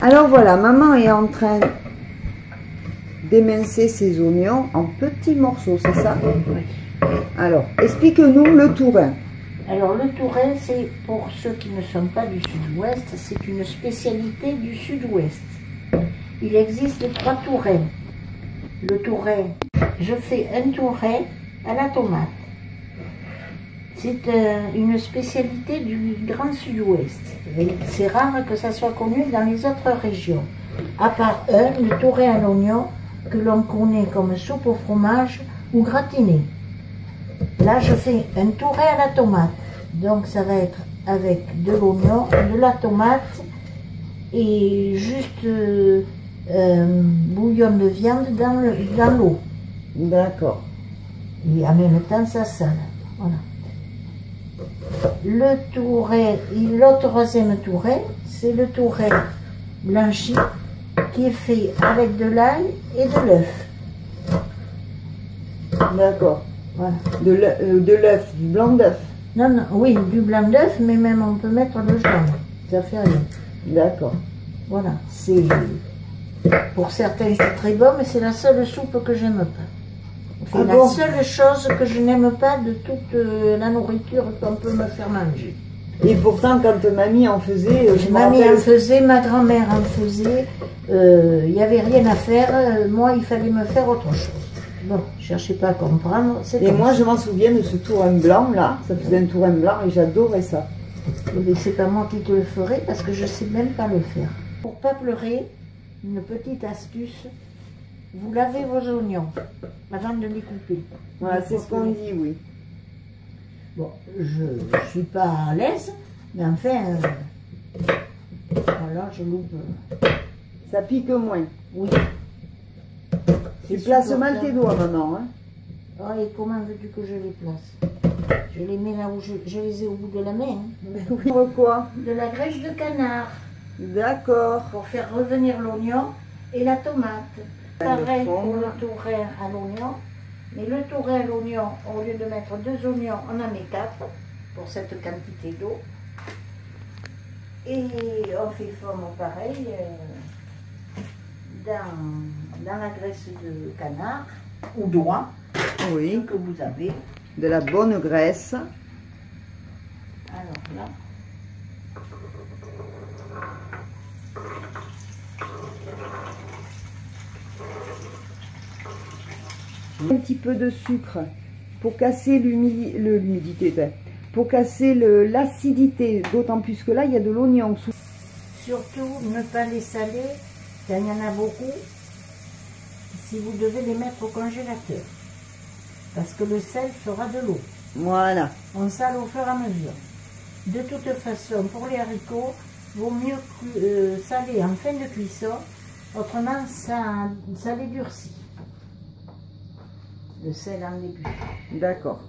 Alors voilà, maman est en train d'émincer ses oignons en petits morceaux, c'est ça? Oui. Alors, explique-nous le tourin. Alors le tourin, c'est pour ceux qui ne sont pas du sud-ouest, c'est une spécialité du sud-ouest. Il existe 3 tourins. Le tourin, je fais un tourin à la tomate. C'est une spécialité du grand sud-ouest. C'est rare que ça soit connu dans les autres régions. À part le tourin à l'oignon, que l'on connaît comme soupe au fromage ou gratiné. Là, je fais un tourin à la tomate. Donc, ça va être avec de l'oignon, de la tomate et juste bouillon de viande dans l'eau. D'accord. Et en même temps, ça sale. Voilà. Le tourin, le troisième tourin, c'est le tourin blanchi qui est fait avec de l'ail et de l'œuf. D'accord. Voilà. De l'œuf, du blanc d'œuf. Non, non, oui, du blanc d'œuf, mais même on peut mettre le jaune. Ça fait rien. D'accord. Voilà. C'est pour certains c'est très bon, mais c'est la seule soupe que j'aime pas. C'est la seule chose que je n'aime pas de toute la nourriture qu'on peut me faire manger. Et pourtant, quand mamie en faisait, mamie en faisait, ma grand-mère en faisait, il n'y avait rien à faire. Moi, il fallait me faire autre chose. Bon, je ne cherchez pas à comprendre. Et moi, je m'en souviens de ce tourin blanc, là. Ça faisait un tourin blanc et j'adorais ça. Mais c'est pas moi qui te le ferai parce que je ne sais même pas le faire. Pour pas pleurer, une petite astuce. Vous lavez vos oignons avant de les couper. Voilà, c'est ce qu'on dit, oui. Bon, je ne suis pas à l'aise, mais enfin, voilà, je loupe. Ça pique moins. Oui. Tu places mal tes doigts maintenant, hein? Oh, et comment veux-tu que je les place? Je les mets là où je les ai au bout de la main. Hein. Mais oui. Pourquoi? De la graisse de canard. D'accord. Pour faire revenir l'oignon et la tomate. Pareil pour le tourin à l'oignon. Mais le tourin à l'oignon, au lieu de mettre 2 oignons, on en met 4 pour cette quantité d'eau. Et on fait fondre pareil dans la graisse de canard ou d'oie, oui, que vous avez. De la bonne graisse. Alors là. Un petit peu de sucre pour casser l'humidité, pour casser l'acidité, d'autant plus que là il y a de l'oignon. Surtout ne pas les saler, quand il y en a beaucoup, si vous devez les mettre au congélateur, parce que le sel fera de l'eau. Voilà. On sale au fur et à mesure. De toute façon, pour les haricots, vaut mieux saler en fin de cuisson, autrement ça les durcit. Le sel en début. D'accord.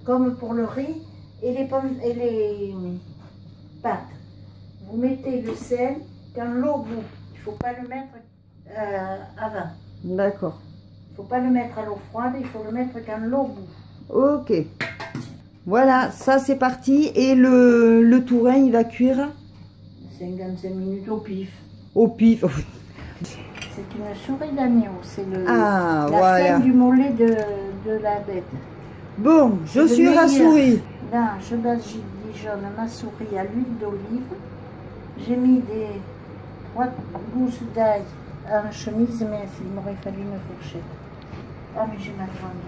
Comme pour le riz et les pommes et les pâtes. Vous mettez le sel quand l'eau bout. Il ne faut pas le mettre avant. D'accord. Il ne faut pas le mettre à l'eau froide, il faut le mettre quand l'eau bout. Ok. Voilà, ça c'est parti. Et le tourin, il va cuire 55 minutes au pif. Au pif. C'est une souris d'agneau, c'est la voilà. Fin du mollet de la bête. Bon, je suis rassourie. Là, je badigeonne ma souris à l'huile d'olive. J'ai mis 3 gousses d'ail en chemise, mais il m'aurait fallu une fourchette. Ah, mais j'ai ma grande.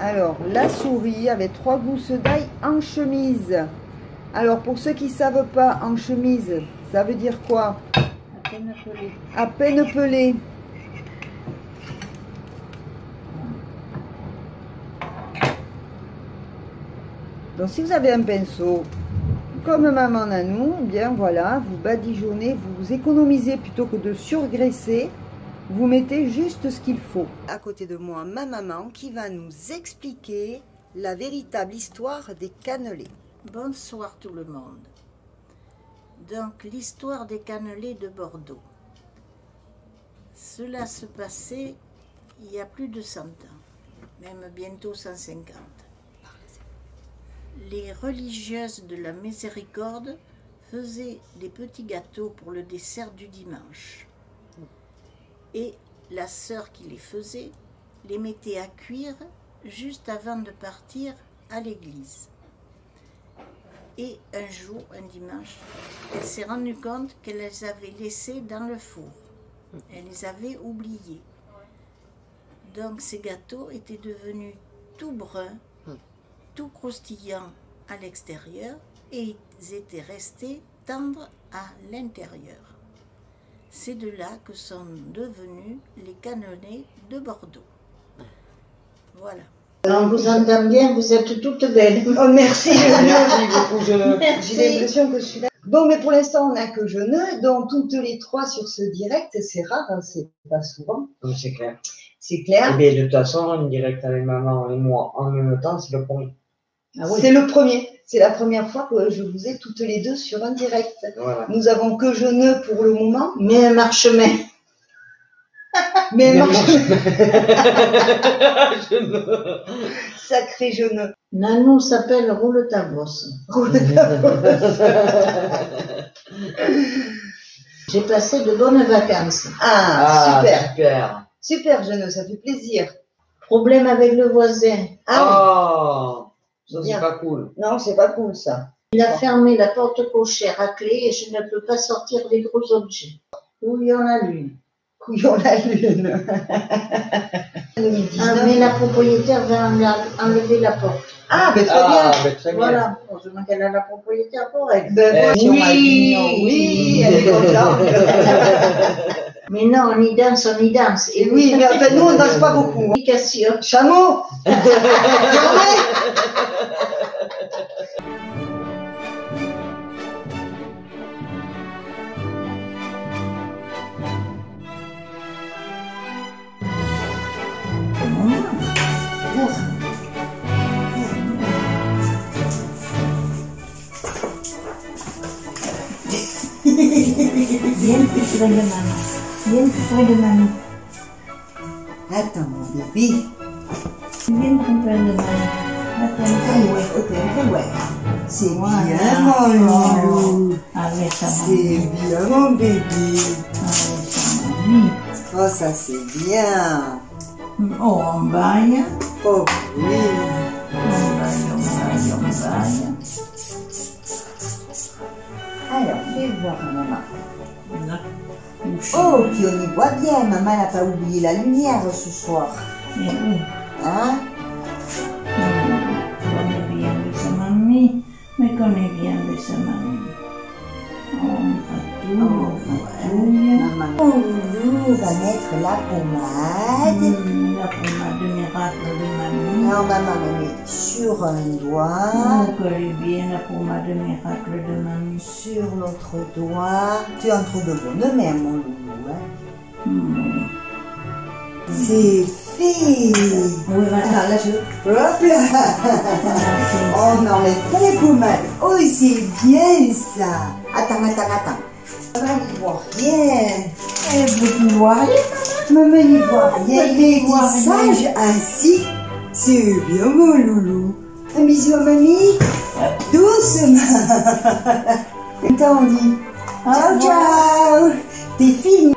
Alors, la souris avec 3 gousses d'ail en chemise. Alors, pour ceux qui ne savent pas, en chemise, ça veut dire quoi? À peine pelée. À peine pelée. Donc, si vous avez un pinceau, comme maman Nanou, bien voilà, vous badigeonnez, vous économisez plutôt que de surgraisser. Vous mettez juste ce qu'il faut. À côté de moi, ma maman qui va nous expliquer la véritable histoire des cannelés. Bonsoir tout le monde. Donc, l'histoire des cannelés de Bordeaux. Cela se passait il y a plus de 100 ans, même bientôt 150. Les religieuses de la Miséricorde faisait des petits gâteaux pour le dessert du dimanche. Et la sœur qui les faisait les mettait à cuire juste avant de partir à l'église. Et un jour, un dimanche, elle s'est rendue compte qu'elle les avait laissés dans le four. Elle les avait oubliés. Donc ces gâteaux étaient devenus tout bruns, tout croustillants à l'extérieur, et ils étaient restés tendres à l'intérieur. C'est de là que sont devenus les cannelés de Bordeaux. Voilà. On vous entend bien, vous êtes toutes belles. Oh, merci. Merci beaucoup, Jeune. J'ai l'impression que je suis là. Bon, mais pour l'instant, on n'a que Jeune, donc toutes les trois sur ce direct, c'est rare, hein, c'est pas souvent. Oui, c'est clair. C'est clair. Et bien, de toute façon, en direct avec maman et moi en même temps, c'est le premier. Ah oui. C'est le premier. C'est la première fois que je vous ai toutes les deux sur un direct. Voilà. Nous avons que Jeune pour le moment. Mais un marchemin. Mais un marchemin. Jeune. Sacré Jeune. Nanou s'appelle Roule ta bosse. Roule ta bosse. J'ai passé de bonnes vacances. Ah, super. Super. Super Jeune, ça fait plaisir. Problème avec le voisin. Ah ça c'est pas cool. Non, c'est pas cool ça. Il a fermé la porte cochère à clé et je ne peux pas sortir les gros objets. Couillon la lune. Couillon la lune. Mais la propriétaire va enlever la porte. Ah, mais très bien. Mais très voilà, heureusement qu'elle a la propriétaire pour elle. Oui, elle est contente. Mais non, on y danse, on y danse. Et oui, mais enfin, nous on ne danse pas beaucoup. Chameau. Viens plus près de maman. Viens plus près de maman. Attends, mon bébé. Viens plus près de maman. Attends, ouais. C'est bien, mon loulou. Avec sa C'est bien, mon bébé. Avec sa mamie. Oh, ça c'est bien. Oh, on baille. Oh, oui. On baille. Alors, fais voir, maman. Là. Oh, puis on y voit bien. Maman n'a pas oublié la lumière ce soir. Et où? Hein? On est bien de sa mamie, mais qu'on est bien de sa mamie. On patouille. Maman. Mon loulou va mettre la pommade. La pommade miracle de mamie. Alors, maman me met sur un doigt. On colle bien la pommade miracle de mamie. Sur l'autre doigt. Tu es entre de bonnes mains, mon loulou. Hein? C'est fait. Oui, Attends, là, hop là. On n'enlève pas les pommades. Oh, c'est bien ça. Attends. Maman n'y voit rien. Elle veut tout voir. Maman n'y voit rien. Il est sage ainsi. C'est bien, mon loulou. Un bisou à mamie. Doucement. Attends, on dit ciao, ciao. T'es fini.